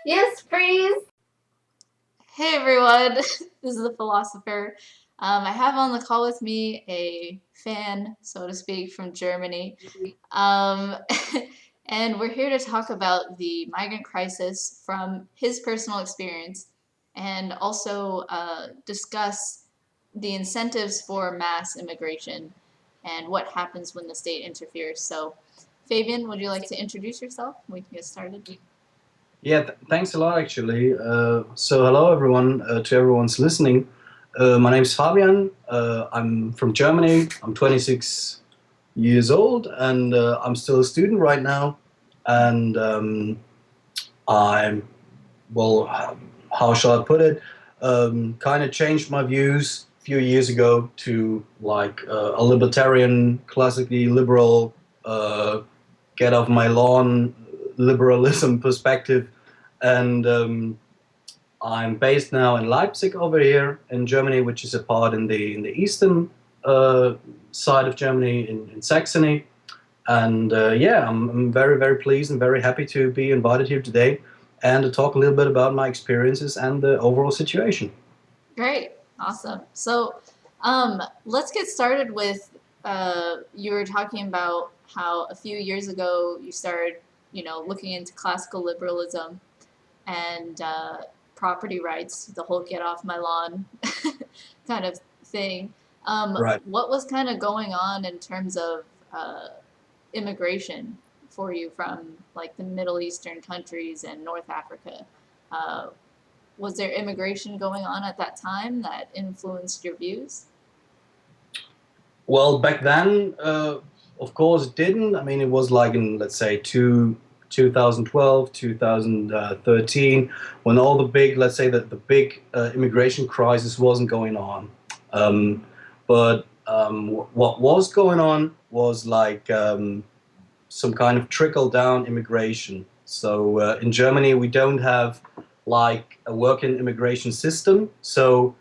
Yes, freeze! Hey everyone, this is the philosopher. I have on the call with me a fan, so to speak, from Germany. Um, and we're here to talk about the migrant crisis from his personal experience and also discuss the incentives for mass immigration and what happens when the state interferes. So, Fabian, would you like to introduce yourself? We can get started. Yeah, thanks a lot, actually. So, hello, everyone, to everyone's listening. My name is Fabian. I'm from Germany. I'm 26 years old, and I'm still a student right now. And I'm, well, how shall I put it? Kind of changed my views a few years ago to like a libertarian, classically liberal, get off my lawn liberalism perspective. And I'm based now in Leipzig over here in Germany, which is a part in the eastern uh, side of Germany in Saxony. And yeah, I'm very, very pleased and very happy to be invited here today and to talk a little bit about my experiences and the overall situation. Great, awesome. So, let's get started with you were talking about how a few years ago you started, looking into classical liberalism and property rights, the whole "get off my lawn" kind of thing. Right. What was kind of going on in terms of immigration for you from like the Middle Eastern countries and North Africa? Uh, was there immigration going on at that time that influenced your views? Well, back then, of course, it didn't. I mean, it was like in, let's say, 2012, 2013, when all the big, let's say, that the big immigration crisis wasn't going on. But what was going on was like some kind of trickle down immigration. So in Germany, we don't have like a working immigration system. So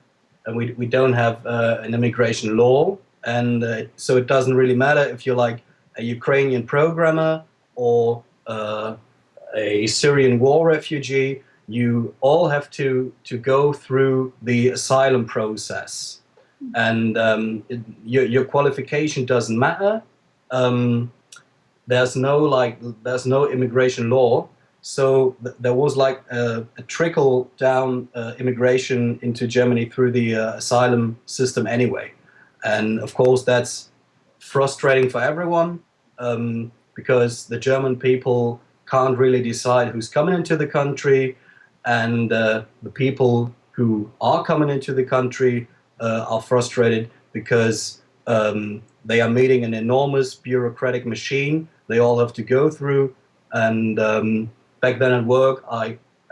and we don't have an immigration law. And so it doesn't really matter if you're like a Ukrainian programmer or a Syrian war refugee. You all have to go through the asylum process, and your qualification doesn't matter. Um, there's no immigration law, so there was like a trickle down immigration into Germany through the asylum system anyway, and of course that's frustrating for everyone, because the German people can't really decide who's coming into the country, and the people who are coming into the country are frustrated because they are meeting an enormous bureaucratic machine they all have to go through. And back then at work,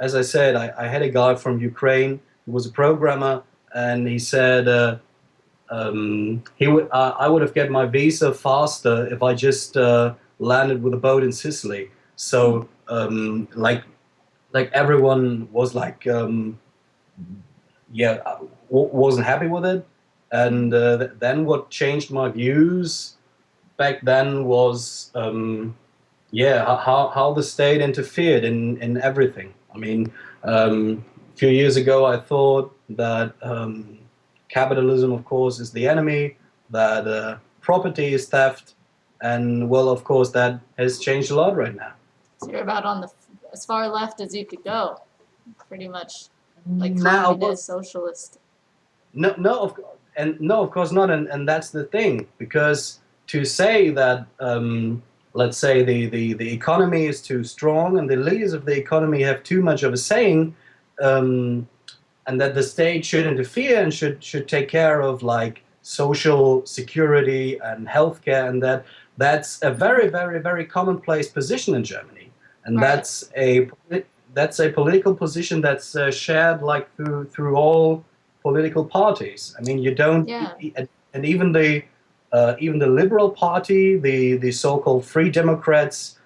as I said, I had a guy from Ukraine who was a programmer, and he said I would have get my visa faster if I just landed with a boat in Sicily. So like everyone was like yeah, wasn't happy with it. And then what changed my views back then was yeah, how the state interfered in everything. I mean, a few years ago, I thought that capitalism, of course, is the enemy, that property is theft, and well, of course, that has changed a lot right now. So you're about on the as far left as you could go, pretty much like Now, well, communist, socialist. no, of course not, and that's the thing, because to say that, let's say the economy is too strong and the leaders of the economy have too much of a saying, um, and that the state should interfere and should take care of like social security and healthcare, and that's a very, very, very commonplace position in Germany, and Right. that's a political position that's shared like through all political parties. I mean, you don't, Yeah. and even the Liberal Party, the so-called Free Democrats,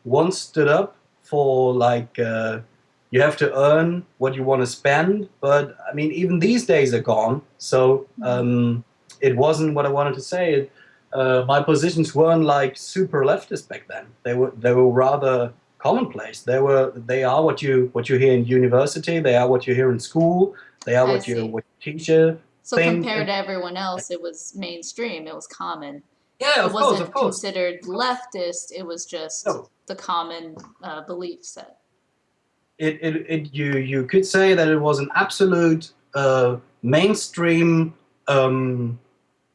once stood up for like you have to earn what you want to spend. But I mean, even these days are gone. So it wasn't what I wanted to say. My positions weren't like super leftist back then. They were rather commonplace. They are what you hear in university. They are what you hear in school. They are I what your see. what your teacher So think. compared to everyone else, it was mainstream. It was common. Yeah, It of wasn't course. considered leftist. It was just No, the common belief set. you could say that it was an absolute mainstream,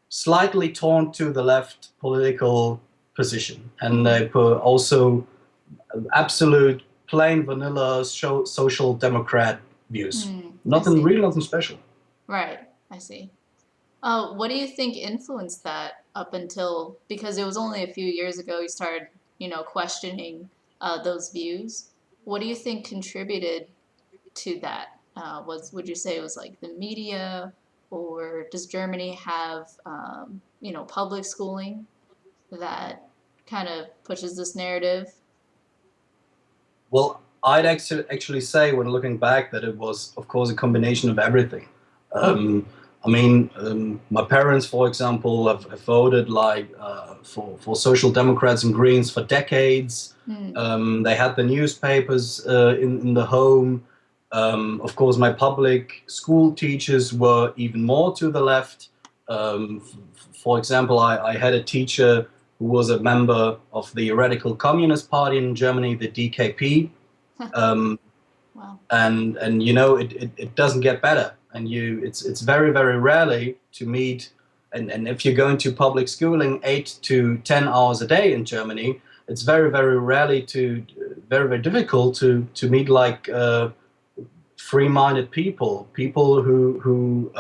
slightly torn to the left political position, and Hmm. they put also absolute plain vanilla social democrat views. Hmm. I Nothing see. really, nothing special. Right. I see. What do you think influenced that up until, because it was only a few years ago you started, questioning those views. What do you think contributed to that? Would you say it was like the media, or does Germany have, public schooling that kind of pushes this narrative? Well, I'd actually say, when looking back, that it was, of course, a combination of everything. Um, I mean, my parents, for example, have voted like for social democrats and Greens for decades. Hmm. They had the newspapers in the home. Of course, my public school teachers were even more to the left. For example, I had a teacher who was a member of the radical communist party in Germany, the DKP. Um, Wow. and it doesn't get better. And it's very, very rarely to meet. And if you're going to public schooling 8 to 10 hours a day in Germany, it's very, very rarely to very, very difficult to meet like free-minded people who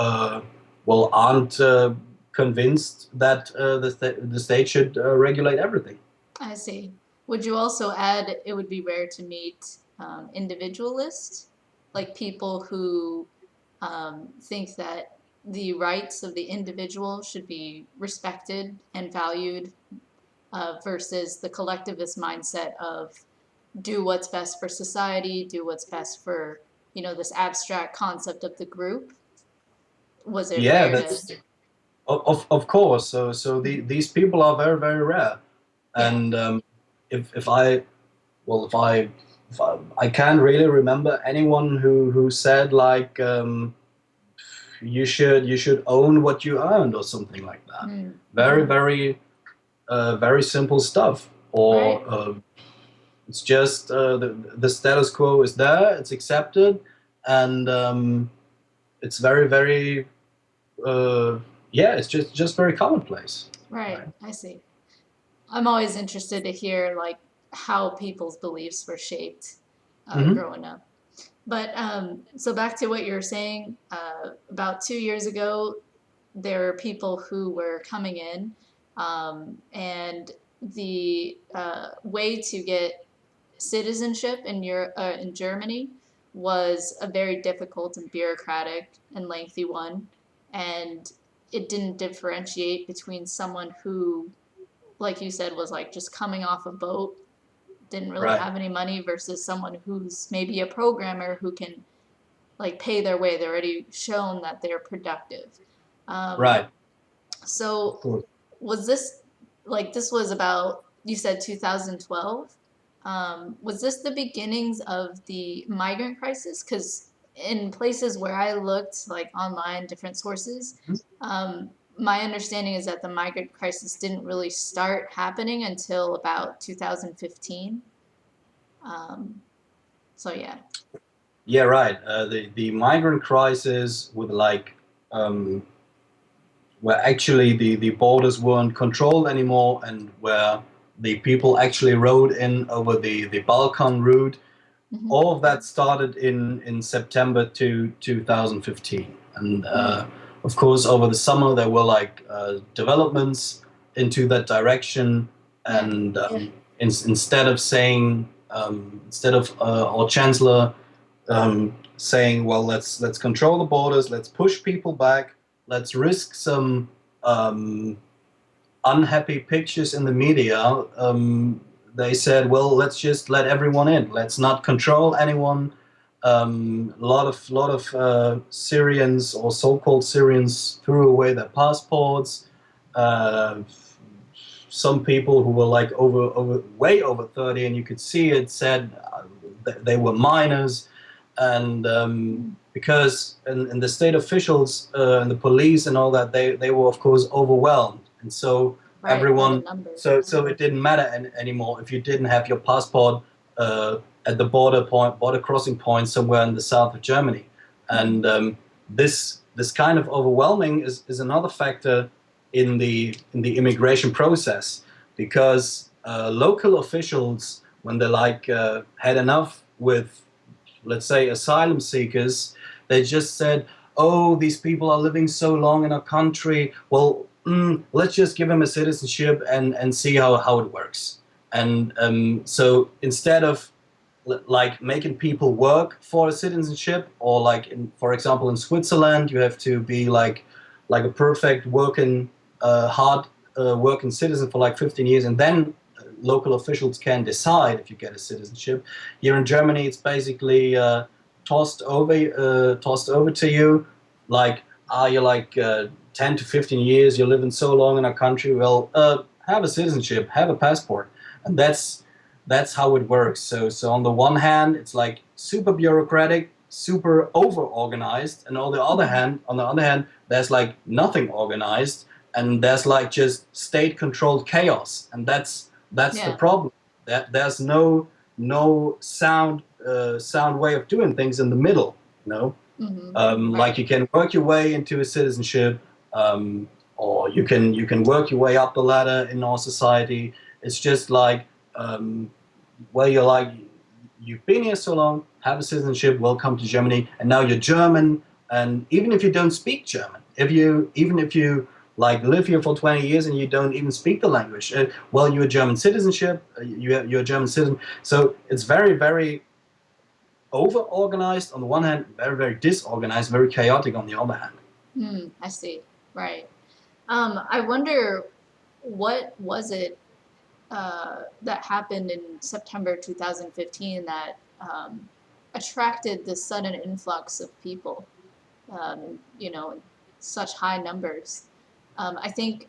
well, aren't convinced that the state should regulate everything. I see. Would you also add it would be rare to meet individualists, like people who think that the rights of the individual should be respected and valued, versus the collectivist mindset of do what's best for society, do what's best for, this abstract concept of the group? Was it Yeah, rare to? that's of course. These people are very, very rare. Yeah. And if I well if I can't really remember anyone who said like you should own what you earned or something like that. Mm. Very, very very simple stuff. Or Right. it's just the status quo is there, it's accepted, and it's very, very uh, yeah, it's just very commonplace. Right. Right. I see. I'm always interested to hear like how people's beliefs were shaped Hmm. growing up. But so back to what you were saying, about 2 years ago, there were people who were coming in, and the way to get citizenship in Germany was a very difficult and bureaucratic and lengthy one, and it didn't differentiate between someone who, like you said, was like just coming off a boat, didn't really Right. have any money, versus someone who's maybe a programmer who can like pay their way. They're already shown that they're productive. Um, Right. Of so course. was this, like, this was about, you said 2012? Was this the beginnings of the migrant crisis? Because in places where I looked, like online, different sources, um, my understanding is that the migrant crisis didn't really start happening until about 2015. Um, so yeah. Yeah, right. The migrant crisis with like um, where actually the borders weren't controlled anymore, and where the people actually rode in over the Balkan route. Hmm. All of that started in September to 2015, and Hmm. of course over the summer there were like developments into that direction. Right. And instead of saying instead of our chancellor saying, well, let's control the borders, let's push people back, let's risk some um, unhappy pictures in the media. They said, well, let's just let everyone in. Let's not control anyone. A lot of Syrians, or so-called Syrians, threw away their passports. Uh, some people who were like way over 30, and you could see it said they were minors, and because and the state officials and the police and all that, they were of course overwhelmed, and so Right, by the everyone, numbers. so it didn't matter anymore if you didn't have your passport at the border crossing point somewhere in the south of Germany, and this kind of overwhelming is another factor in the immigration process, because local officials, when they like had enough with, let's say, asylum seekers, they just said, "Oh, these people are living so long in our country. Well, let's just give them a citizenship and see how it works." And so instead of like making people work for a citizenship, or like for example in Switzerland, you have to be like a perfect working hard working citizen for like 15 years, and then local officials can decide if you get a citizenship. Here in Germany, it's basically tossed over to you. Like, are you like 10 to 15 years? You're living so long in our country. Well, have a citizenship, have a passport, and that's how it works. So on the one hand, it's like super bureaucratic, super over organized, and on the other hand, there's like nothing organized, and there's like just state controlled chaos, and that's the Yeah. problem. That there's no sound way of doing things in the middle. You know, like Right. you can work your way into a citizenship, or you can work your way up the ladder in our society. It's just like where you're like, you've been here so long, have a citizenship, welcome to Germany, and now you're German. And even if you don't speak German, even if you like live here for 20 years and you don't even speak the language, well, you're a German citizenship, you're a German citizen. So it's very, very over organized on the one hand, very, very disorganized, very chaotic on the other hand. I see. Right. I wonder, what was it that happened in September 2015 that attracted this sudden influx of people, in such high numbers. I think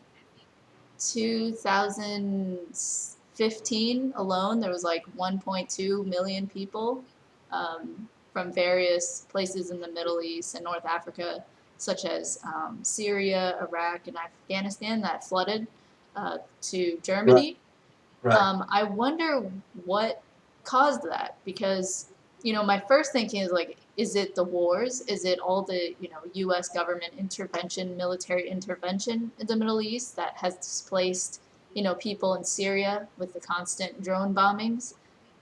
2015 alone, there was like 1.2 million people from various places in the Middle East and North Africa, such as Syria, Iraq, and Afghanistan, that flooded to Right, Germany. right. I wonder what caused that, because my first thinking is like, is it the wars? Is it all the U.S. government intervention, military intervention in the Middle East that has displaced people in Syria with the constant drone bombings?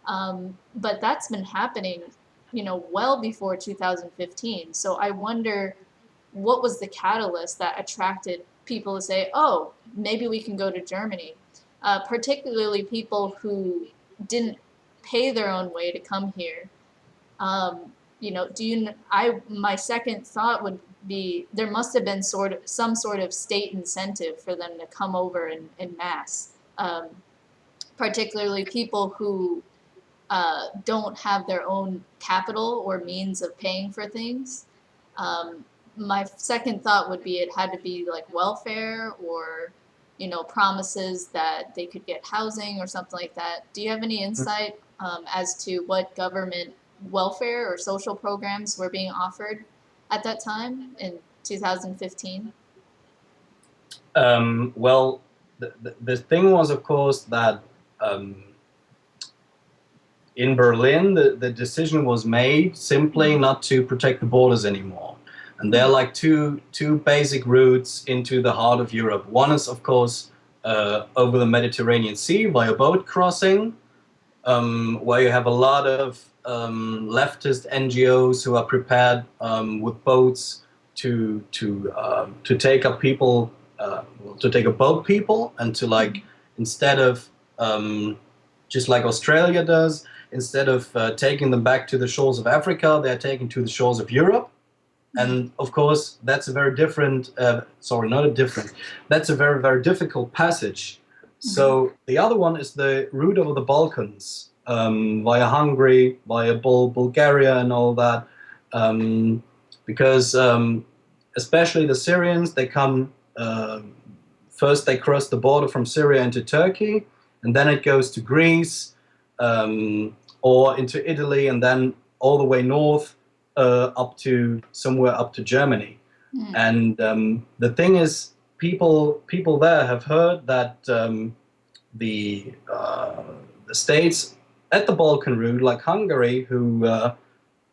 But that's been happening well before 2015. So I wonder, what was the catalyst that attracted people to say, oh, maybe we can go to Germany? Particularly people who didn't pay their own way to come here. Do you? My second thought would be, there must have been some sort of state incentive for them to come over in mass. Particularly people who don't have their own capital or means of paying for things. Um, my second thought would be, it had to be like welfare, or promises that they could get housing or something like that. Do you have any insight as to what government welfare or social programs were being offered at that time in 2015? Well, the thing was, of course, that um, in Berlin, the decision was made simply Mm-hmm. not to protect the borders anymore. And there are Mm-hmm. like two basic routes into the heart of Europe. One is, of course, over the Mediterranean Sea via boat crossing, where you have a lot of leftist NGOs who are prepared with boats to take up people, to take a boat people, and to like, instead of just like Australia does, instead of taking them back to the shores of Africa, they're taken to the shores of Europe. Mm-hmm. And of course, that's a very different, sorry, not a different, that's a very, very difficult passage. Mm-hmm. So the other one is the route over the Balkans, via Hungary, via Bulgaria, and all that. Because especially the Syrians, they come First, they cross the border from Syria into Turkey, and then it goes to Greece, or into Italy, and then all the way north up to somewhere up to Germany. Mm. And the thing is, people there have heard that the the states at the Balkan route, like Hungary, who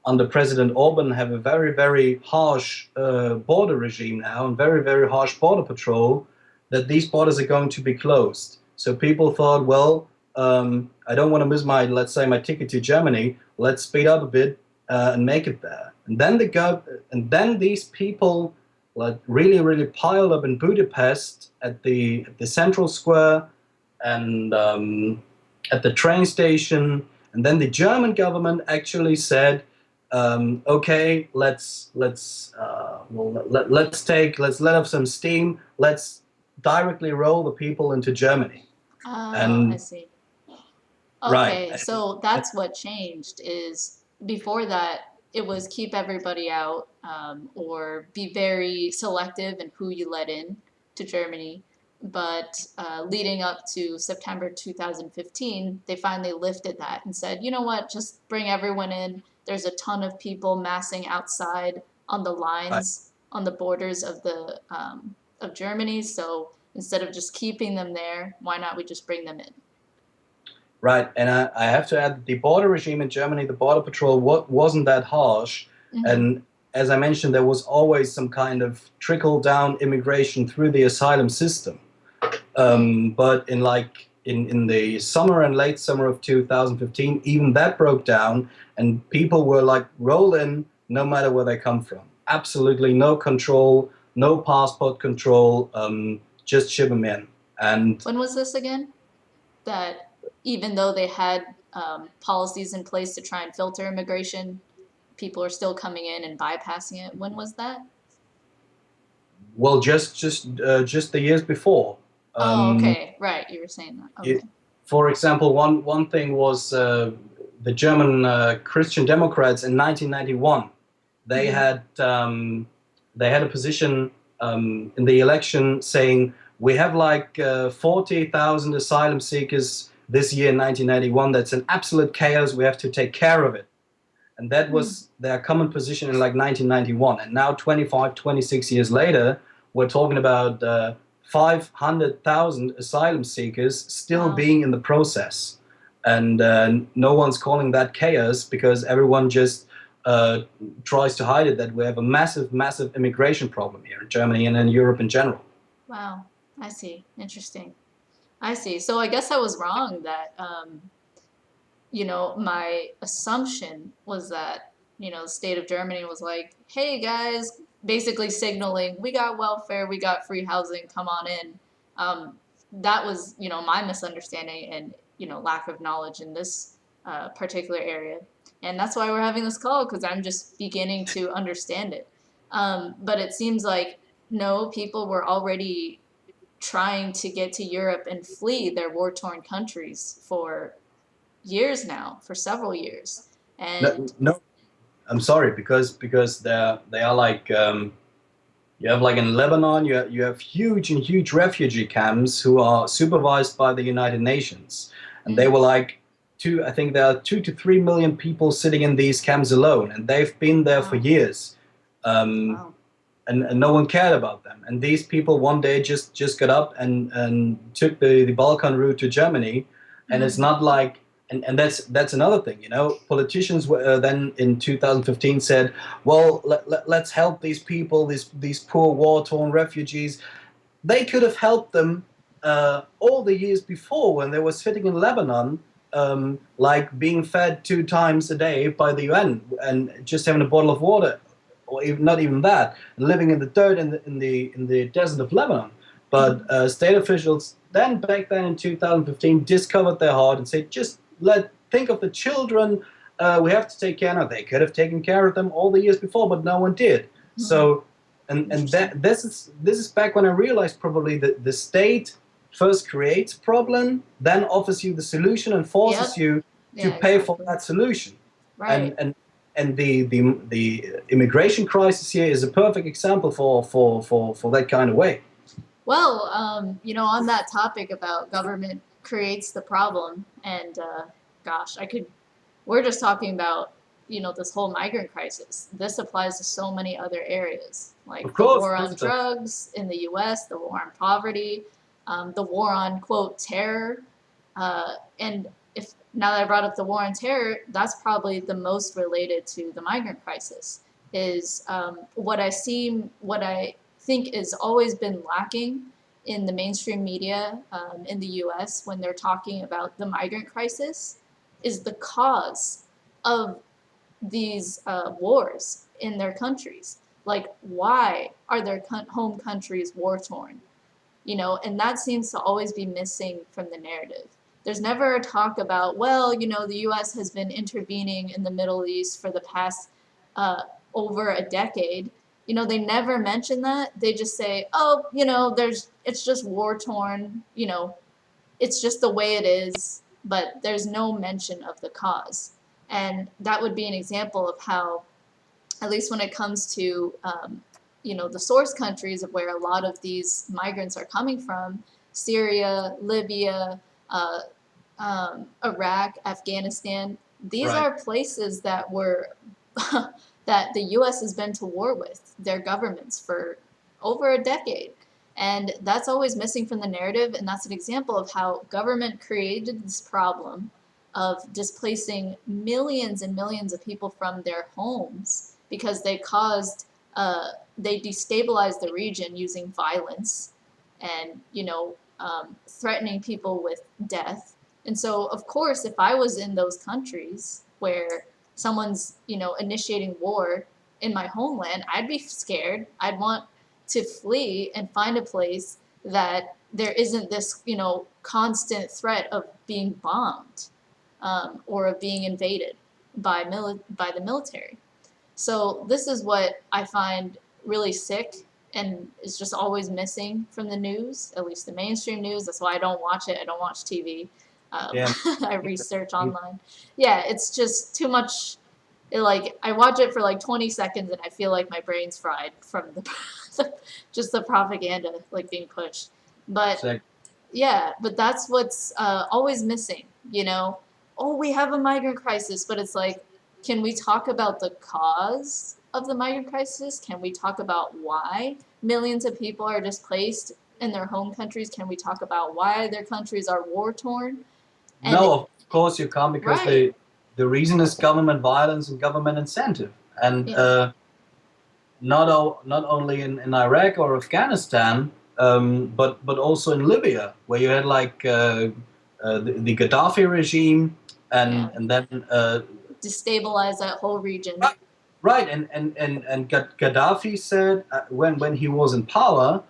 under President Orban have a very harsh border regime now and very harsh border patrol, that these borders are going to be closed. So people thought, well, I don't want to miss my, let's say, my ticket to Germany. Let's speed up a bit and make it there. And then these people like really piled up in Budapest at the central square and at the train station. And then the German government actually said, okay, let's let off some steam. Let's directly roll the people into Germany. Oh, I And see. right, Okay, so that's what changed is before that it was keep everybody out, or be very selective in who you let in to Germany. But leading up to September 2015, they finally lifted that and said, you know what, just bring everyone in. There's a ton of people massing outside on the right, lines on the borders of the of Germany. So instead of just keeping them there, why not we just bring them in? right. And I have to add, the border regime in Germany, the border patrol, wasn't that harsh. Hmm. And as I mentioned, there was always some kind of trickle down immigration through the asylum system. Mm. But in the summer and late summer of 2015, even that broke down, and people were like roll in no matter where they come from. Absolutely no control, no passport control, just ship them in. And When was this again? That even though they had policies in place to try and filter immigration, people are still coming in and bypassing it. When was that? well, just the years before. Oh, Um, okay. Right. You were saying that. it, Okay. for example, one thing was the German Christian Democrats in 1991. They Hmm. had they had a position in the election saying we have like 40,000 asylum seekers this year in 1991. That's an absolute chaos. We have to take care of it. And that Hmm. was their common position in like 1991. And now 25, 26 years later, we're talking about 500,000 asylum seekers still Wow. being in the process. And no one's calling that chaos because everyone just uh, tries to hide it, that we have a massive immigration problem here in Germany and in Europe in general. Wow. I see. Interesting. I see. So I guess I was wrong that my assumption was that, the state of Germany was like, hey guys, basically signaling, we got welfare, we got free housing, come on in. Um, that was, my misunderstanding and, lack of knowledge in this particular area. And that's why we're having this call, because I'm just beginning to understand it. But it seems like, no, people were already trying to get to Europe and flee their war torn countries for years now, for several years. And No, I'm sorry because they are like you have like in Lebanon, you have huge refugee camps who are supervised by the United Nations, and they mm, were like I think there are 2 to 3 million people sitting in these camps alone, and they've been there for wow, years, um, wow. and no one cared about them. And these people one day just got up and took the Balkan route to Germany, and it's Mm, not like and that's another thing, you know. Politicians were, then in 2015 said, well, let's help these people, these poor war-torn refugees. They could have helped them all the years before when they were sitting in Lebanon, like being fed 2 times a day by the UN and just having a bottle of water, or even, not even that, living in the dirt in the desert of Lebanon. But mm, state officials then, back then in 2015, discovered their heart and said, just think of the children we have to take care of. They could have taken care of them all the years before, but no one did. mm. So, and Interesting. that this is back when I realized probably that the state first creates problem, then offers you the solution and forces Yep. you to Yeah, pay for exactly. that solution. And Right. and and the immigration crisis here is a perfect example for that kind of way. On that topic about government creates the problem, and gosh, I could. We're just talking about this whole migrant crisis. This applies to so many other areas, Of like the course, war of on course it does. drugs in the U.S., the war on poverty, the war on quote terror, and if now that I brought up the war on terror, that's probably the most related to the migrant crisis. Is what I think has always been lacking in the mainstream media in the U.S. when they're talking about the migrant crisis is the cause of these wars in their countries. Like, why are their home countries war torn? And that seems to always be missing from the narrative. There's never a talk about, well, the US has been intervening in the Middle East for the past uh, over a decade. They never mention that. They just say, oh, it's just war torn, it's just the way it is, but there's no mention of the cause. And that would be an example of how, at least when it comes to the source countries of where a lot of these migrants are coming from, Syria, Libya, uh, Iraq, Afghanistan. These Right. are places that were that the U.S. has been to war with their governments for over a decade. And that's always missing from the narrative. And that's an example of how government created this problem of displacing millions and millions of people from their homes because they destabilized the region using violence and, threatening people with death. And so, of course, if I was in those countries where someone's, initiating war in my homeland, I'd be scared. I'd want to flee and find a place that there isn't this, constant threat of being bombed or of being invaded by the military. So this is what I find really sick and is just always missing from the news, at least the mainstream news. That's why I don't watch it. I don't watch TV. Yeah. I research online. Yeah, it's just too much. I watch it for like 20 seconds and I feel like my brain's fried from the just the propaganda like being pushed. But Exactly. yeah, but that's what's always missing, Oh, we have a migrant crisis, but it's like, can we talk about the cause of the migrant crisis? Can we talk about why millions of people are displaced in their home countries? Can we talk about why their countries are war torn? And No, of course you can't, because right, the reason is government violence and government incentive, and yeah, not only in Iraq or Afghanistan, but also in Libya, where you had like the Gaddafi regime, yeah, and then destabilize that whole region. right, right, and Gaddafi said, when he was in power,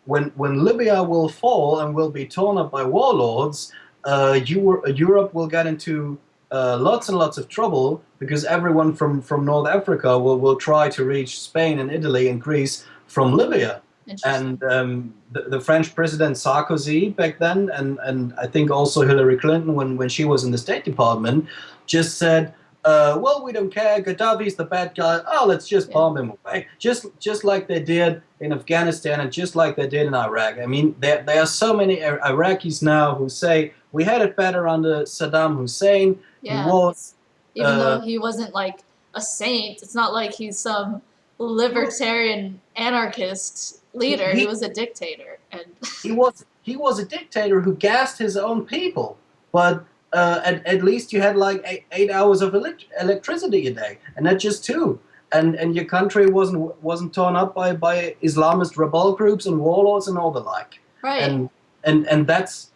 when Libya will fall and will be torn up by warlords, Europe will get into lots and lots of trouble, because everyone from North Africa will try to reach Spain and Italy and Greece from Libya. And Interesting. the French president Sarkozy back then, and I think also Hillary Clinton, when she was in the State Department, just said, well, we don't care. Gaddafi's the bad guy. Oh, let's just Yeah, bomb him away. Just like they did in Afghanistan and just like they did in Iraq. I mean, there are so many Iraqis now who say we had it better under Saddam Hussein. He yeah. was. Even though Uh, he wasn't like a saint, it's not like he's some he, libertarian anarchist leader. He he, was a dictator, and he was a dictator who gassed his own people, but at least you had like 8 hours of electricity a day, and not just two. And your country wasn't torn up by Islamist rebel groups and warlords and all the like. right, And and that's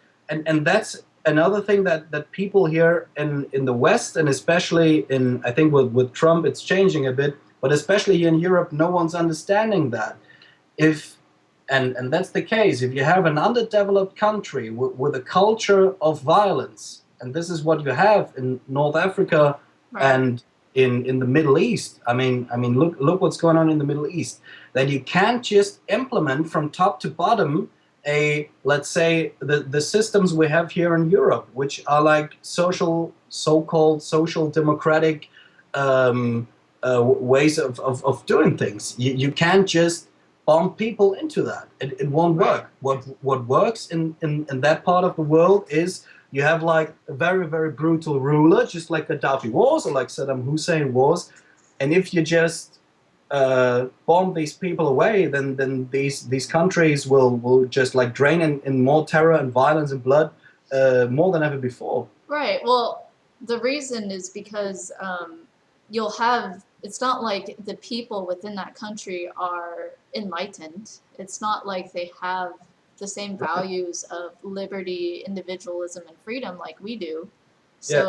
another thing that people here in the West, and especially in, I think with Trump it's changing a bit, but especially here in Europe, no one's understanding that. If and that's the case, if you have an underdeveloped country with a culture of violence, and this is what you have in North Africa right, and in the Middle East. I mean, look what's going on in the Middle East. That you can't just implement from top to bottom, a let's say the systems we have here in Europe, which are like so-called social democratic ways of doing things. You can't just bomb people into that. It won't Right. work. What works in that part of the world is you have like a very, very brutal ruler, just like Gaddafi was or like Saddam Hussein was. And if you just bomb these people away, then these countries will just like drain in more terror and violence and blood more than ever before. Right. Well, the reason is because you'll have, it's not like the people within that country are enlightened. It's not like they have the same Right. values of liberty, individualism, and freedom like we do. Yeah. So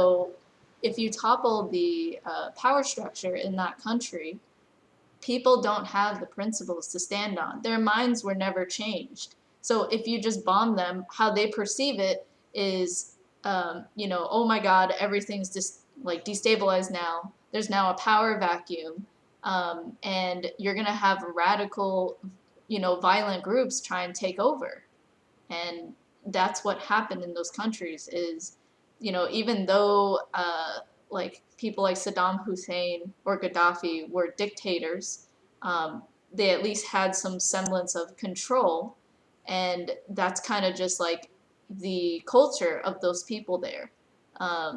if you topple the power structure in that country, people don't have the principles to stand on. Their minds were never changed. So if you just bomb them, how they perceive it is, oh my God, everything's just like destabilized now. There's now a power vacuum, and you're gonna have radical, violent groups try and take over. And that's what happened in those countries is, even though like people like Saddam Hussein or Gaddafi were dictators, they at least had some semblance of control. And that's kind of just like the culture of those people there. um,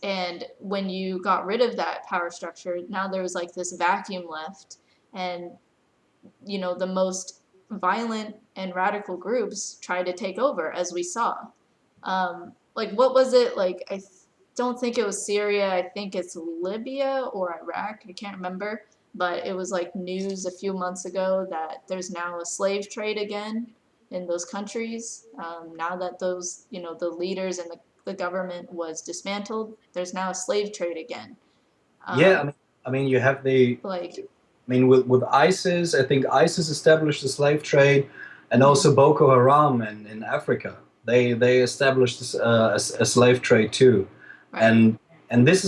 and when you got rid of that power structure, now there was like this vacuum left. And the most violent and radical groups try to take over, as we saw. Like, what was it? Like, don't think it was Syria. I think it's Libya or Iraq. I can't remember. But it was like news a few months ago that there's now a slave trade again in those countries. Now that those, the leaders and the government was dismantled, there's now a slave trade again. Yeah, Um, I mean, you have the. like, I mean, with ISIS, I think ISIS established the slave trade, and mm-hmm, also Boko Haram in Africa. They established a slave trade too, right. and this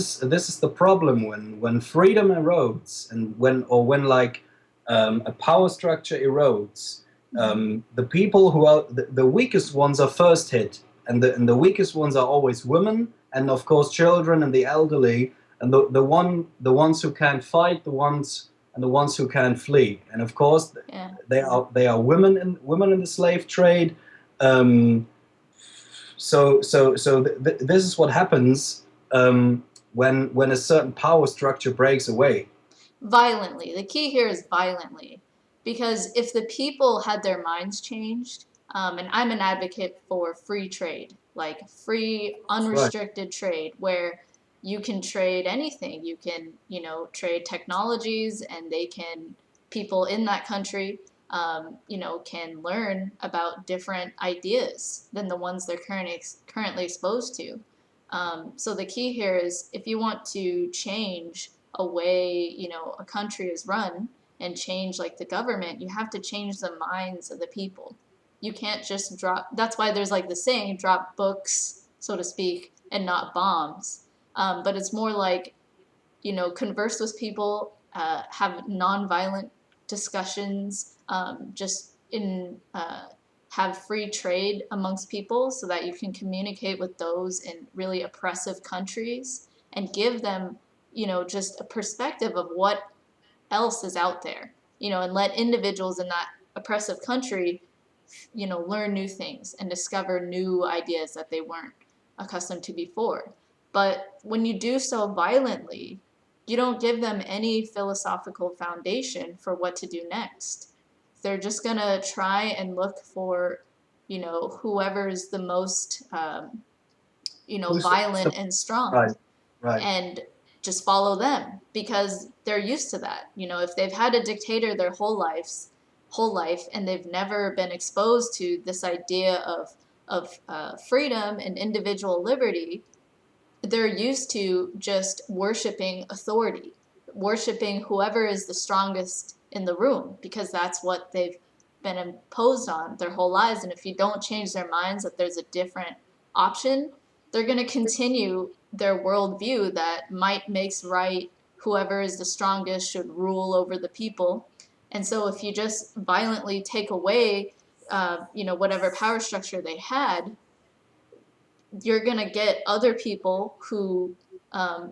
is the problem when freedom erodes and when like a power structure erodes, Mm-hmm. the people who are the weakest ones are first hit, and the weakest ones are always women and of course children and the elderly, and the ones who can't fight, the ones who can flee. And of course, Yeah. they are women in the slave trade. Um, so this is what happens when a certain power structure breaks away. Violently. The key here is violently. Because if the people had their minds changed, and I'm an advocate for free trade, like free, Right. unrestricted trade, where you can trade anything. You can, trade technologies, and people in that country, can learn about different ideas than the ones they're currently exposed to. So the key here is if you want to change a way, a country is run and change like the government, you have to change the minds of the people. You can't just drop, that's why there's like the saying, drop books, so to speak, and not bombs. But it's more like, converse with people, have nonviolent discussions, just in have free trade amongst people so that you can communicate with those in really oppressive countries and give them, just a perspective of what else is out there, and let individuals in that oppressive country, learn new things and discover new ideas that they weren't accustomed to before. But when you do so violently, you don't give them any philosophical foundation for what to do next. They're just gonna try and look for, whoever's the most, Who's the violent and strong, right, right. and just follow them because they're used to that. If they've had a dictator their whole life, and they've never been exposed to this idea of freedom and individual liberty, they're used to just worshiping authority, worshiping whoever is the strongest in the room, because that's what they've been imposed on their whole lives. And if you don't change their minds that there's a different option, they're going to continue their worldview that might makes right, whoever is the strongest should rule over the people. And so if you just violently take away, whatever power structure they had, you're going to get other people who,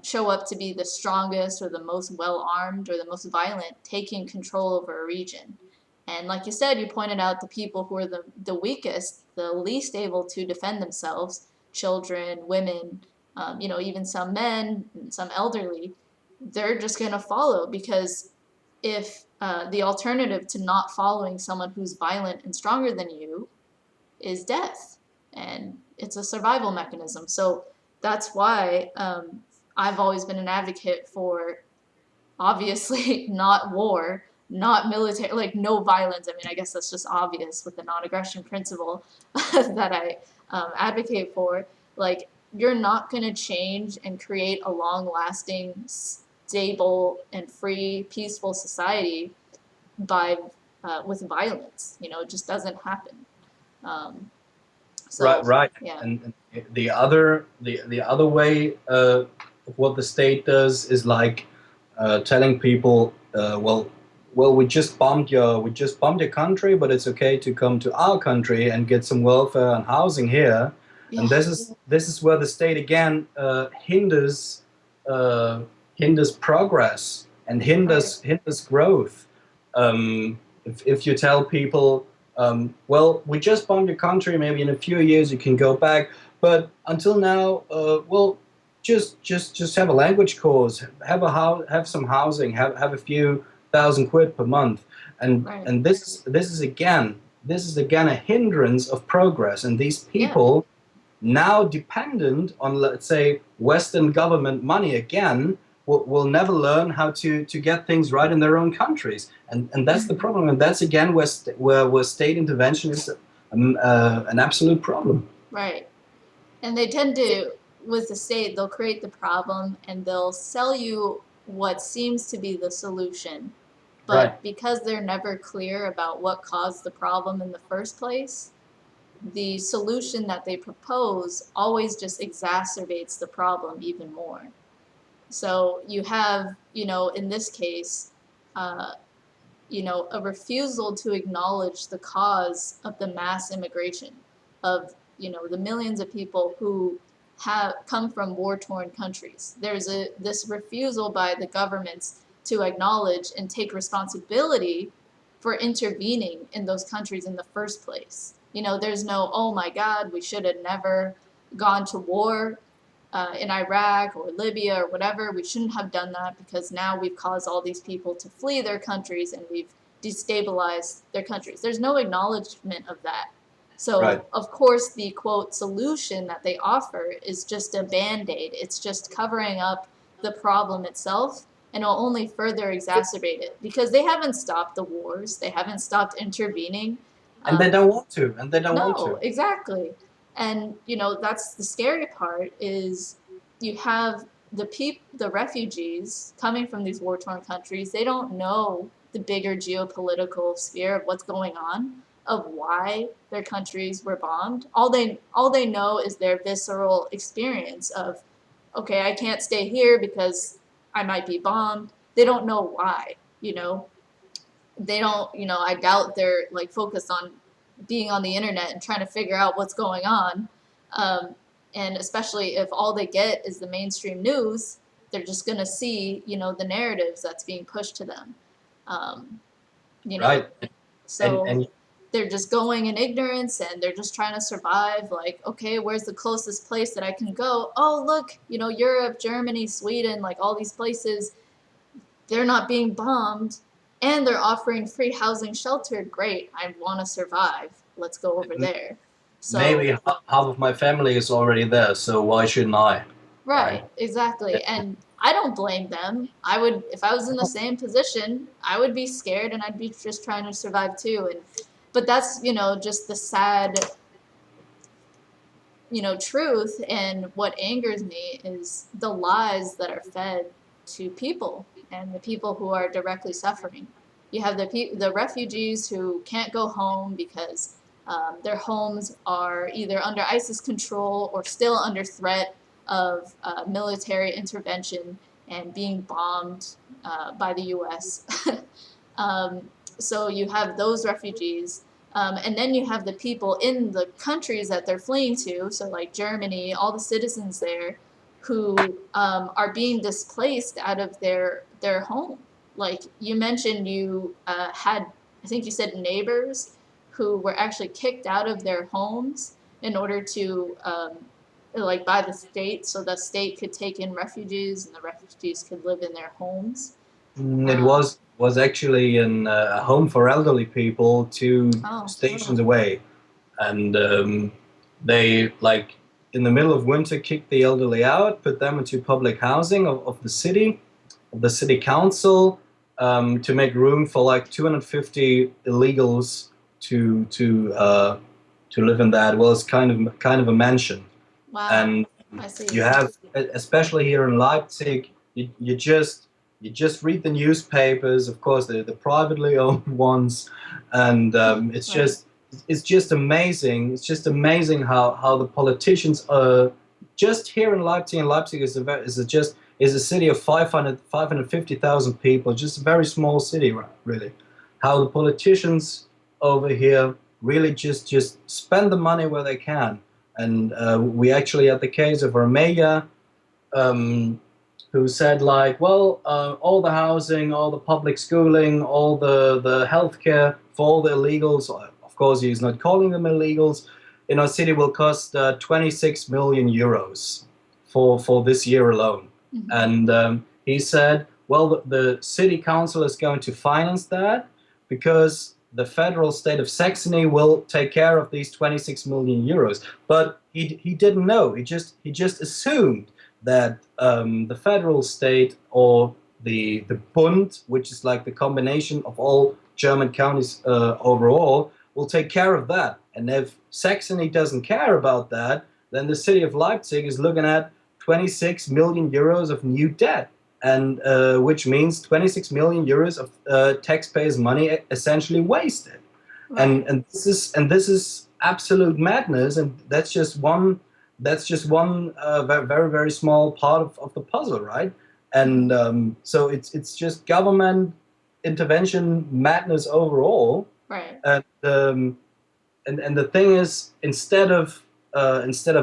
show up to be the strongest or the most well armed or the most violent, taking control over a region. And like you said, you pointed out the people who are the weakest, the least able to defend themselves, children, women, even some men, some elderly, they're just going to follow because if the alternative to not following someone who's violent and stronger than you is death, and it's a survival mechanism. So that's why I've always been an advocate for obviously not war, not military, like no violence. I mean, I guess that's just obvious with the non-aggression principle that I advocate for. Like, you're not going to change and create a long-lasting, stable, and free, peaceful society by with violence. It just doesn't happen. Um, Right, so right. yeah, And the other way of what the state does is like telling people, well, we just bombed your country, but it's okay to come to our country and get some welfare and housing here. And yeah, this is where the state again uh, hinders progress and right, hinders growth. If you tell people, well, we just bombed your country. Maybe in a few years you can go back. But until now, well, just have a language course, have some housing, have a few thousand quid per month, and right, and this is again a hindrance of progress. And these yeah. people now dependent on, let's say, Western government money again, will never learn how to get things right in their own countries. And that's the problem. And that's again where state intervention is an absolute problem. Right. And they tend to, with the state, they'll create the problem and they'll sell you what seems to be the solution. Right, But because they're never clear about what caused the problem in the first place, the solution that they propose always just exacerbates the problem even more. So you have, in this case, uh, a refusal to acknowledge the cause of the mass immigration of, the millions of people who have come from war-torn countries. There's this refusal by the governments to acknowledge and take responsibility for intervening in those countries in the first place. There's no, oh my God, we should have never gone to war in Iraq or Libya or whatever. We shouldn't have done that because now we've caused all these people to flee their countries and we've destabilized their countries. There's no acknowledgement of that. right. So, of course, the quote solution that they offer is just a band aid. It's just covering up the problem itself and it'll only further exacerbate it because they haven't stopped the wars, they haven't stopped intervening. And they Um, don't want to, and they don't want no, to. exactly. And that's the scary part is you have the refugees coming from these war-torn countries. They don't know the bigger geopolitical sphere of what's going on, of why their countries were bombed. All they know is their visceral experience of, okay, I can't stay here because I might be bombed. They don't know why, you know they don't, I doubt they're like focused on being on the internet and trying to figure out what's going on. Um, and especially if all they get is the mainstream news, they're just going to see, the narratives that's being pushed to them. Um, you know, Right. and so and they're just going in ignorance and they're just trying to survive. Like, okay, where's the closest place that I can go? Oh, look, Europe, Germany, Sweden, like all these places, they're not being bombed and they're offering free housing shelter. Great, I want to survive, let's go over there. So maybe half of my family is already there, so why shouldn't I? Right. right, exactly. And I don't blame them. I would, if I was in the same position, I would be scared and I'd be just trying to survive too. And but that's, just the sad, truth. And what angers me is the lies that are fed to people and the people who are directly suffering. You have the refugees who can't go home because their homes are either under ISIS control or still under threat of military intervention and being bombed by the U.S. So you have those refugees, and then you have the people in the countries that they're fleeing to, so like Germany, all the citizens there who are being displaced out of their home. Like you mentioned, you had I think you said neighbors who were actually kicked out of their homes in order to like by the state, so the state could take in refugees and the refugees could live in their homes. It Um, was actually a home for elderly people 2 stations away, and they like in the middle of winter kicked the elderly out, put them into public housing of the city council, to make room for like 250 illegals to live in that. Well, it's kind of a mansion, wow, and I you see. have, especially here in Leipzig, you just read the newspapers, of course, the privately owned ones, and Right. it's just amazing. It's just amazing how the politicians are just here in Leipzig. And Leipzig is a city of 550,000 people, just a very small city, really. How the politicians over here really just spend the money where they can. And we actually had the case of Armenia, um, who said like, well, all the housing, all the public schooling, all the healthcare for all the illegals. Of course, he's not calling them illegals. In our city, will cost 26 million euros for this year alone. Mm-hmm. And he said, well, the city council is going to finance that because the federal state of Saxony will take care of these 26 million euros. But he didn't know. He just assumed that the federal state or the Bund, which is like the combination of all German counties overall, will take care of that. And if Saxony doesn't care about that, then the city of Leipzig is looking at 26 million euros of new debt, and which means 26 million euros of taxpayers' money essentially wasted. And Right. this is absolute madness, and that's just one very very small part of the puzzle, right? Mm-hmm. And so it's just government intervention madness overall. Right. And um, and and the thing is, instead of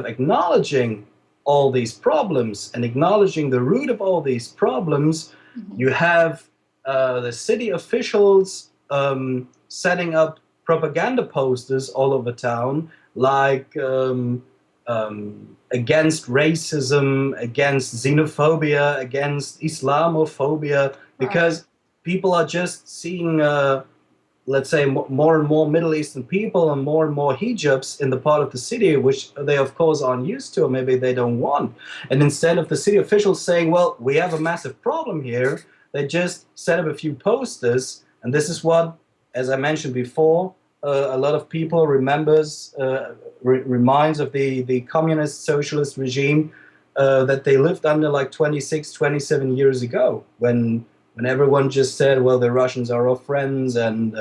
acknowledging all these problems and acknowledging the root of all these problems, Mm-hmm. you have the city officials setting up propaganda posters all over town, like against racism, against xenophobia, against Islamophobia, Right. because people are just seeing, let's say, more and more Middle Eastern people and more hijabs in the part of the city, which they, of course, aren't used to, or maybe they don't want. And instead of the city officials saying, well, we have a massive problem here, they just set up a few posters. And this is what, as I mentioned before, a lot of people reminds of the communist socialist regime that they lived under like 26, 27 years ago, when everyone just said, well, the Russians are our friends, and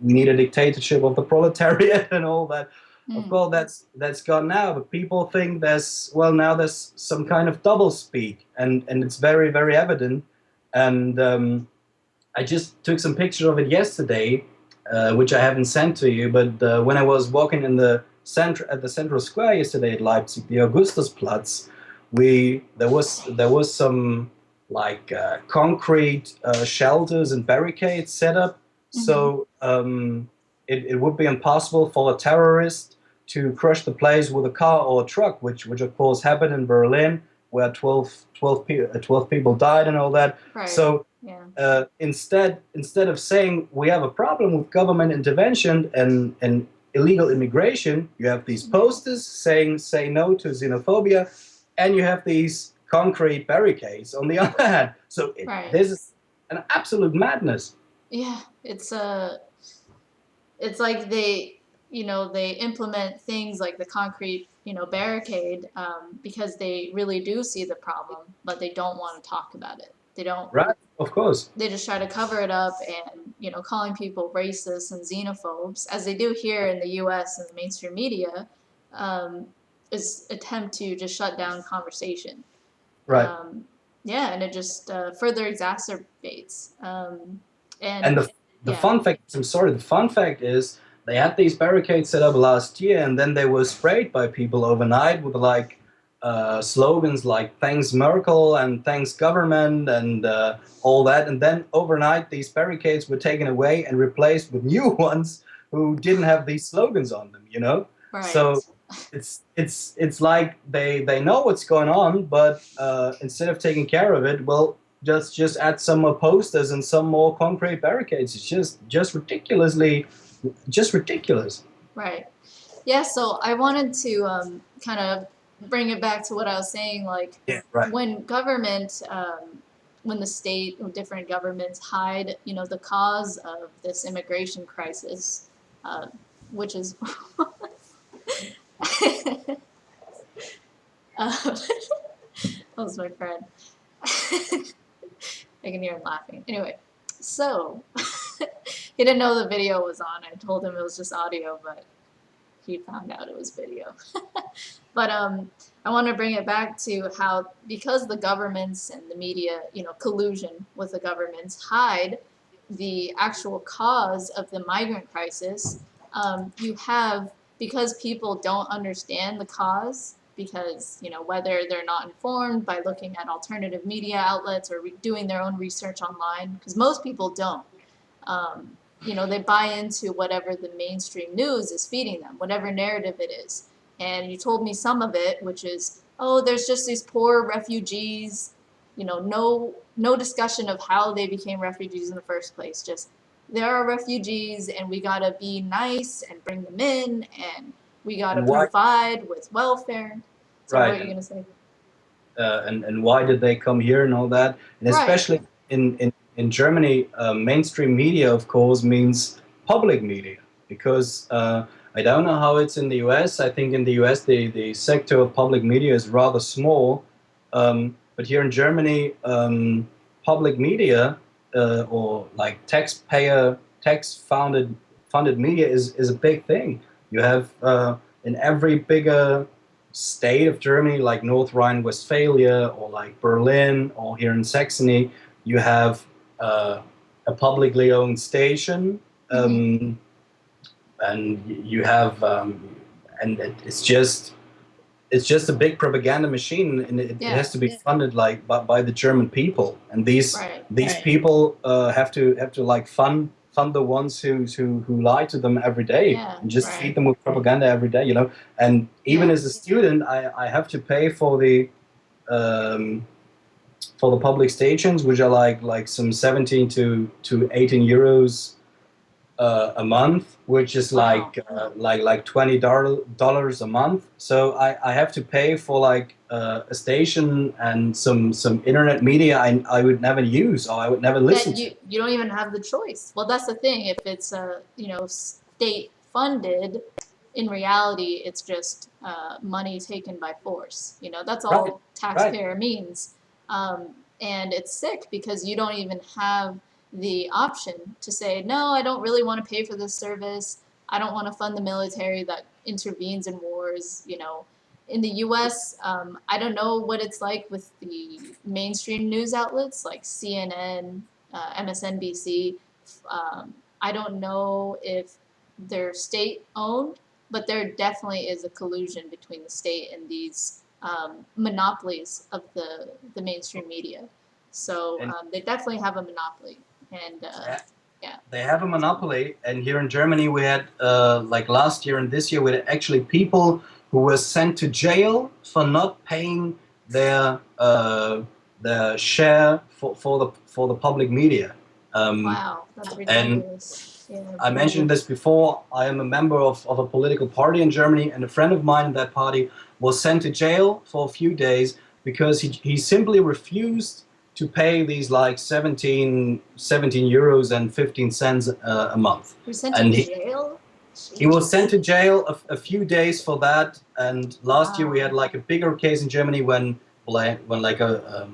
we need a dictatorship of the proletariat and all that. Of Mm. course, that's gone now, but people think now there's some kind of double speak, and it's very very evident. And I just took some pictures of it yesterday, which I haven't sent to you. But when I was walking in the center at the central square yesterday at Leipzig, the Augustusplatz, we there was some like concrete shelters and barricades set up, Mm-hmm. so it would be impossible for a terrorist to crush the place with a car or a truck, which of course happened in Berlin, where 12 people died and all that. Right. So Yeah. instead of saying we have a problem with government intervention and illegal immigration, you have these posters saying say no to xenophobia, and you have these concrete barricades on the other hand. So Right. this is an absolute madness. Yeah. It's like they implement things like the concrete barricade because they really do see the problem, but they don't want to talk about it. They don't. Right, of course. They just try to cover it up and calling people racist and xenophobes, as they do here in the U.S. and the mainstream media, um, is attempt to just shut down conversation. Right. Um, yeah, and it just further exacerbates. And And the yeah. fun fact, I'm sorry, the fun fact is they had these barricades set up last year, and then they were sprayed by people overnight with like slogans like "Thanks Merkel" and "Thanks Government" and all that, and then overnight these barricades were taken away and replaced with new ones who didn't have these slogans on them. You know, Right. so it's like they know what's going on, but instead of taking care of it, well, just add some more posters and some more concrete barricades. It's just ridiculously, just ridiculous. Right. Yeah, so I wanted to kind of bring it back to what I was saying, like Yeah, right. when government, when the state or different governments hide, the cause of this immigration crisis, uh, which is, that was my friend. I can hear him laughing. Anyway, so he didn't know the video was on. I told him it was just audio, but he found out it was video. But I want to bring it back to how, because the governments and the media, collusion with the governments hide the actual cause of the migrant crisis, you have, because people don't understand the cause, because, whether they're not informed by looking at alternative media outlets or doing their own research online, because most people don't. They buy into whatever the mainstream news is feeding them, whatever narrative it is. And you told me some of it, which is, oh, there's just these poor refugees, no discussion of how they became refugees in the first place. Just there are refugees and we gotta be nice and bring them in and we gotta And why? provide with welfare. Sorry, what Right. are you gonna say? And why did they come here and all that, and Right. especially in Germany, mainstream media of course means public media, because I don't know how it's in the US. I think in the US the sector of public media is rather small, but here in Germany, public media, or like tax funded media is a big thing. You have in every bigger state of Germany, like North Rhine-Westphalia or like Berlin or here in Saxony, you have a publicly owned station, Mm-hmm. and you have, and it's just a big propaganda machine, and it Yeah. has to be funded like by the German people, and Right. these people have to like fund the ones who lie to them every day Yeah. and just feed Right. them with propaganda every day, and even Yeah. as a student, I have to pay um, for the public stations, which are like some 17 to 18 euros a month, which is Wow. like $20 a month. So I have to pay for like a station and some internet media I would never use or I would never listen That to. you don't even have the choice. Well, that's the thing. If it's state funded, in reality, it's just money taken by force. That's Right, all right. taxpayer means, and it's sick because you don't even have the option to say no. I don't really want to pay for this service. I don't want to fund the military that intervenes in wars. In the U.S., I don't know what it's like with the mainstream news outlets like CNN, MSNBC. I don't know if they're state owned, but there definitely is a collusion between the state and these monopolies of the mainstream media. So And they definitely have a monopoly, and yeah, they have a monopoly. And here in Germany, we had like last year and this year, we had actually people who were sent to jail for not paying their share for the public media. Um, wow, that's and ridiculous. Yeah, I mentioned this before. I am a member of a political party in Germany, and a friend of mine in that party was sent to jail for a few days because he simply refused to pay these like 17 euros and 15 cents a month. who sent to And jail? he was sent Jeez. to jail a few days for that. And last year we Wow. had like a bigger case in Germany when like a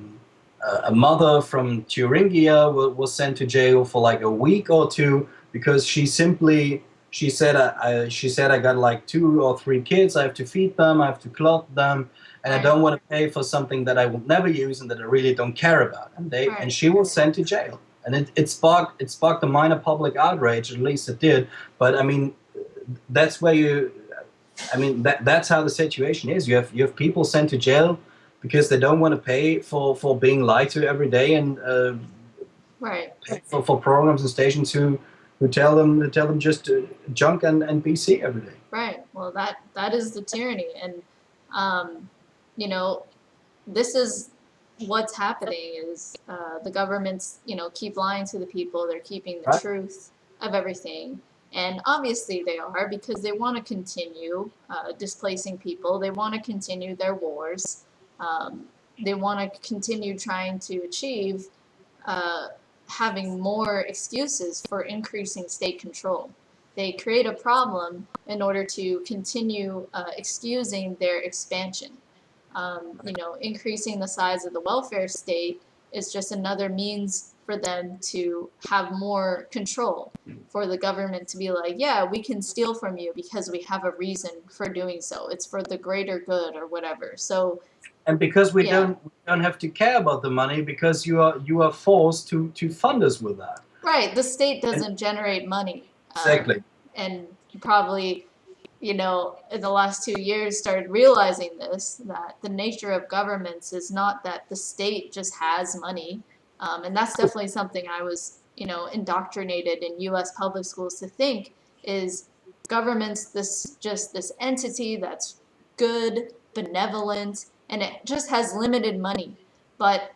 mother from Thuringia was sent to jail for like a week or two because she said I got like 2 or 3 kids. I have to feed them. I have to clothe them. And I Right. don't want to pay for something that I will never use and that I really don't care about. And Right. she was sent to jail. And it sparked a minor public outrage, at least it did. But I mean, that's where you I mean, that's how the situation is. You have people sent to jail because they don't want to pay for being lied to every day, and Right. pay for programs and stations who tell them just junk and BC every day. Right. Well, that is the tyranny, and um, you know, this is what's happening is the governments, keep lying to the people. They're keeping the Right? truth of everything. And obviously they are because they want to continue displacing people. They want to continue their wars. Um, they want to continue trying to achieve uh, having more excuses for increasing state control. They create a problem in order to continue excusing their expansion. Increasing the size of the welfare state is just another means for them to have more control, for the government to be like, yeah, we can steal from you because we have a reason for doing so. It's for the greater good or whatever. So, And because yeah, we don't have to care about the money because you are forced to fund us with that. right. The state And doesn't generate money. exactly. And probably, in the last 2 years started realizing this, that the nature of governments is not that the state just has money. And that's definitely something I was, indoctrinated in US public schools to think is government's this entity that's good, benevolent, and it just has limited money. But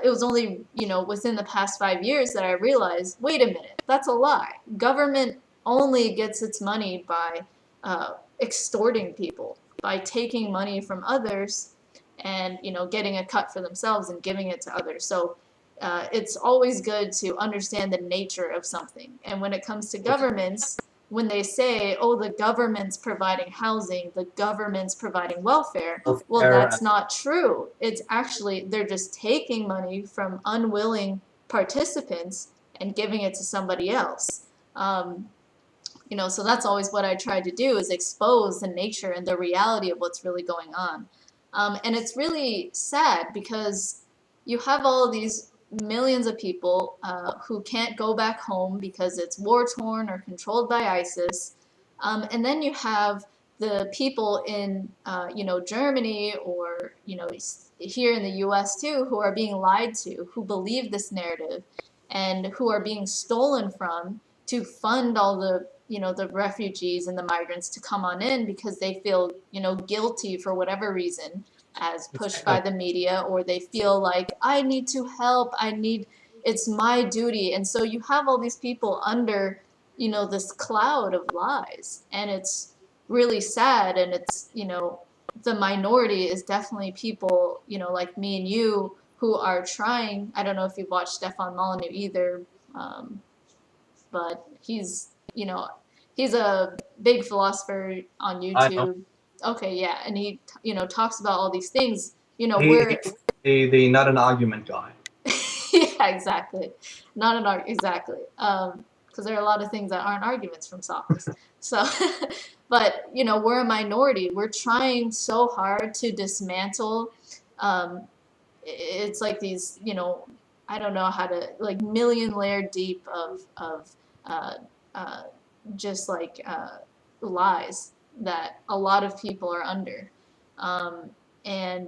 it was only, within the past 5 years that I realized, wait a minute, that's a lie. Government only gets its money by extorting people, by taking money from others and getting a cut for themselves and giving it to others. So it's always good to understand the nature of something. And when it comes to governments, when they say, oh, the government's providing housing, the government's providing welfare, well, Healthcare. that's not true. It's actually, they're just taking money from unwilling participants and giving it to somebody else. Um, so that's always what I try to do is expose the nature and the reality of what's really going on. And it's really sad because you have all of these millions of people who can't go back home because it's war torn or controlled by ISIS. And then you have the people in, Germany or, here in the US too, who are being lied to, who believe this narrative and who are being stolen from to fund all the refugees and the migrants to come on in because they feel guilty for whatever reason as pushed by Exactly. the media, or they feel like I need to help, it's my duty. And so you have all these people under this cloud of lies, and it's really sad. And it's the minority is definitely people like me and you who are trying. I don't know if you've watched Stefan Molyneux either, um, but he's a big philosopher on I know. YouTube. Okay, yeah, and he talks about all these things. He's We're the not an argument guy. yeah, exactly. Not an argument, exactly. Because there are a lot of things that aren't arguments from sophists. So, but we're a minority. We're trying so hard to dismantle. Um, it's like these, I don't know how to like million layer deep of uh, uh, just like lies that a lot of people are under, um, and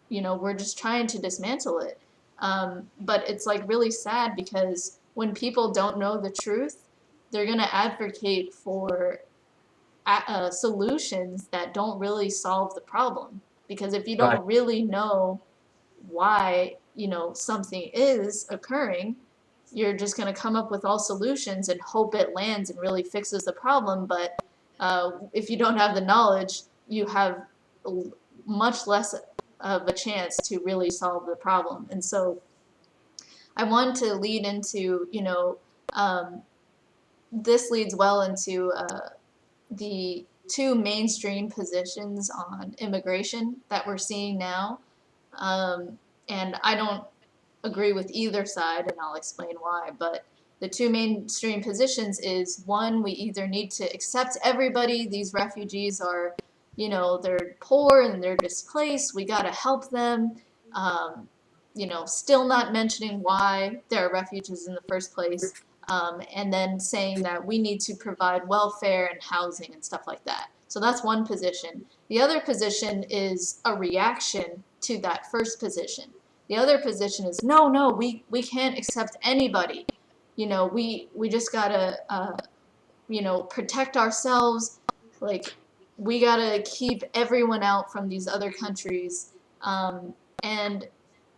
we're just trying to dismantle it. But it's like really sad because when people don't know the truth, they're gonna advocate for solutions that don't really solve the problem. Because if you Right. don't really know why something is occurring, you're just going to come up with all solutions and hope it lands and really fixes the problem. But if you don't have the knowledge, you have much less of a chance to really solve the problem. And so I wanted to lead into um, this leads well into the two mainstream positions on immigration that we're seeing now. um, and I don't agree with either side, and I'll explain why. But the two mainstream positions is one, we either need to accept everybody, these refugees are, they're poor and they're displaced, we gotta help them. Um, still not mentioning why they're refugees in the first place. And then saying that we need to provide welfare and housing and stuff like that. So that's one position. The other position is a reaction to that first position. The other position is no, no, we can't accept anybody. We just gotta protect ourselves. Like we gotta keep everyone out from these other countries. And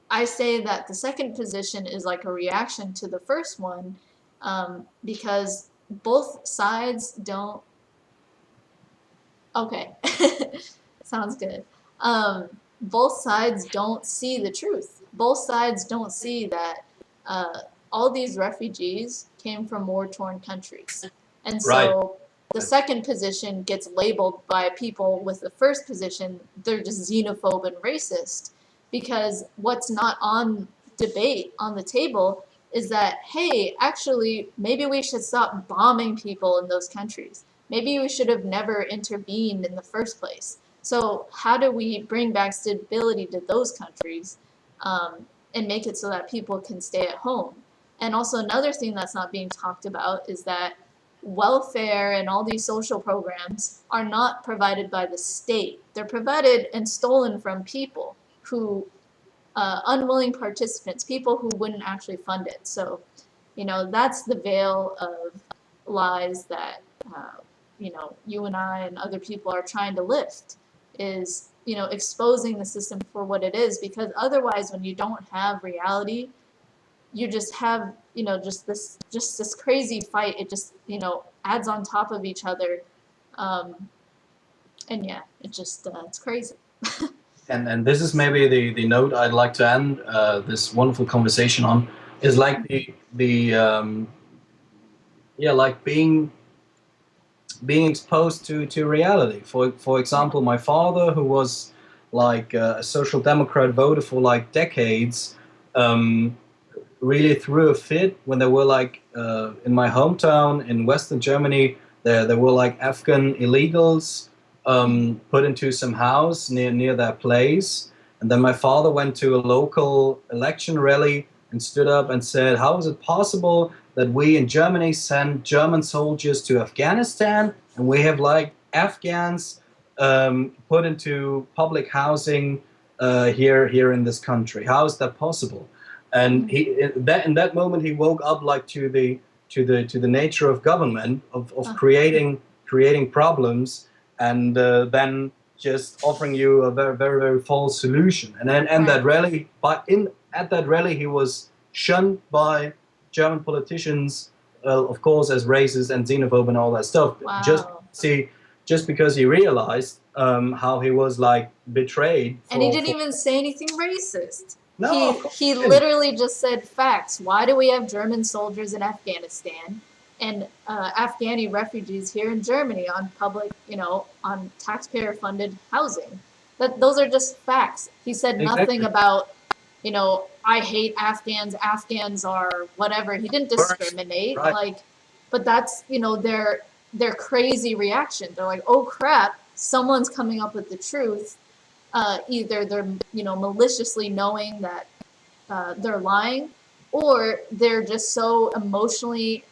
I say that the second position is like a reaction to the first one, because both sides don't. Okay, sounds good. Both sides don't see the truth. Both sides don't see that uh, all these refugees came from war-torn countries. And Right. so the second position gets labeled by people with the first position, they're just xenophobe and racist. Because what's not on debate on the table is that, hey, actually, maybe we should stop bombing people in those countries. Maybe we should have never intervened in the first place. So, how do we bring back stability to those countries, and make it so that people can stay at home? And also, another thing that's not being talked about is that welfare and all these social programs are not provided by the state. They're provided and stolen from people who, unwilling participants, people who wouldn't actually fund it. So, that's the veil of lies that, you and I and other people are trying to lift, is, exposing the system for what it is. Because otherwise, when you don't have reality, you just have, just this crazy fight. It just, adds on top of each other. And yeah, it's crazy. And this is maybe the note I'd like to end this wonderful conversation on, is like the yeah, like being exposed to reality. For example, my father, who was like a social democrat voter for like decades, um, really threw a fit when there were like in my hometown in Western Germany, there were like Afghan illegals put into some house near their place, and then my father went to a local election rally and stood up and said, "How is it possible that we in Germany send German soldiers to Afghanistan and we have like Afghans put into public housing here in this country? How is that possible?" And he in that moment he woke up like to the nature of government, of creating problems, and then just offering you a very very very false solution. And then and that Right. rally, but in at that rally he was shunned by German politicians, of course, as racist and xenophobe and all that stuff. Wow. Just because he realized how he was like betrayed And he for didn't even say anything racist. no, of He course he he didn't. literally just said facts. Why do we have German soldiers in Afghanistan and Afghani refugees here in Germany on public, on taxpayer-funded housing? That those are just facts. He said nothing Exactly. about, I hate Afghans. Afghans are whatever. He didn't Worst. discriminate. Right. Like, but that's, their crazy reaction. They're like, oh crap, someone's coming up with the truth. Either they're, maliciously knowing that they're lying, or they're just so emotionally,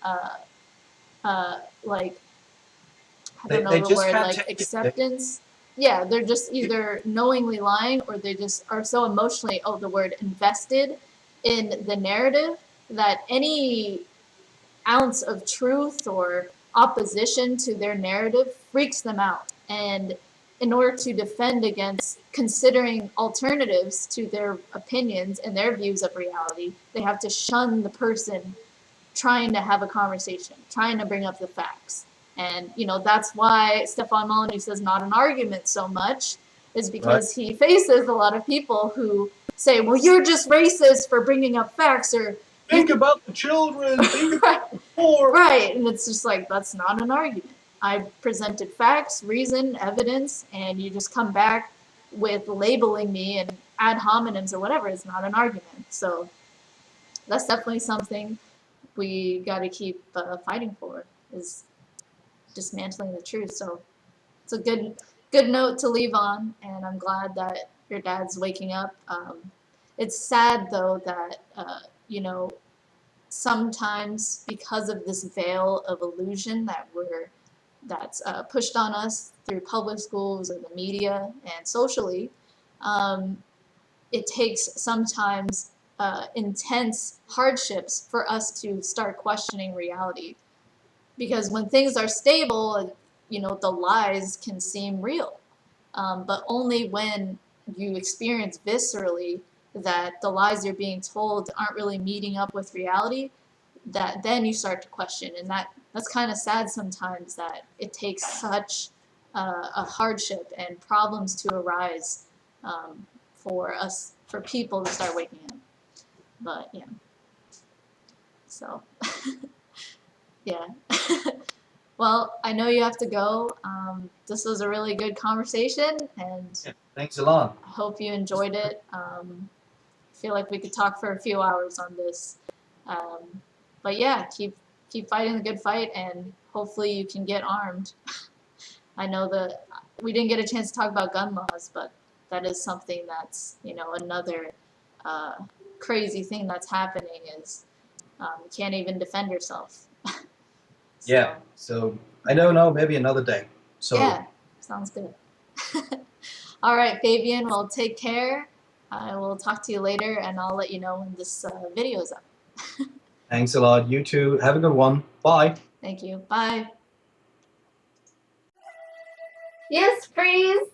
like, I don't know They the just word, can't like take it. acceptance. Yeah, they're just either knowingly lying, or they just are so emotionally, oh, the word invested in the narrative, that any ounce of truth or opposition to their narrative freaks them out. And in order to defend against considering alternatives to their opinions and their views of reality, they have to shun the person trying to have a conversation, trying to bring up the facts. And, that's why Stefan Molyneux says not an argument so much, is Right. because he faces a lot of people who say, well, you're just racist for bringing up facts, or Think you, about the children. Think about right, the poor. right. And it's just like, that's not an argument. I presented facts, reason, evidence, and you just come back with labeling me and ad hominems or whatever. It's not an argument. So that's definitely something we got to keep fighting for, is dismantling the truth. So it's a good note to leave on, and I'm glad that your dad's waking up. It's sad though that sometimes because of this veil of illusion that we're that's pushed on us through public schools or the media and socially, um, it takes sometimes intense hardships for us to start questioning reality. Because when things are stable, the lies can seem real. But only when you experience viscerally that the lies you're being told aren't really meeting up with reality, that then you start to question. And that's kind of sad sometimes, that it takes such a hardship and problems to arise, for us, for people to start waking up. But yeah, so yeah. Well, I know you have to go. This was a really good conversation, and Yeah, thanks a lot. I hope you enjoyed it. I feel like we could talk for a few hours on this. Um, but yeah, keep fighting the good fight, and hopefully you can get armed. I know that we didn't get a chance to talk about gun laws, but that is something that's, another uh, crazy thing that's happening is, you can't even defend yourself. Yeah, So so I don't know, maybe another day. So yeah, sounds good. All right, Fabian, well, take care. I will talk to you later, and I'll let you know when this video is up. thanks a lot. You too. Have a good one. Bye. Thank you. Bye. Yes, freeze.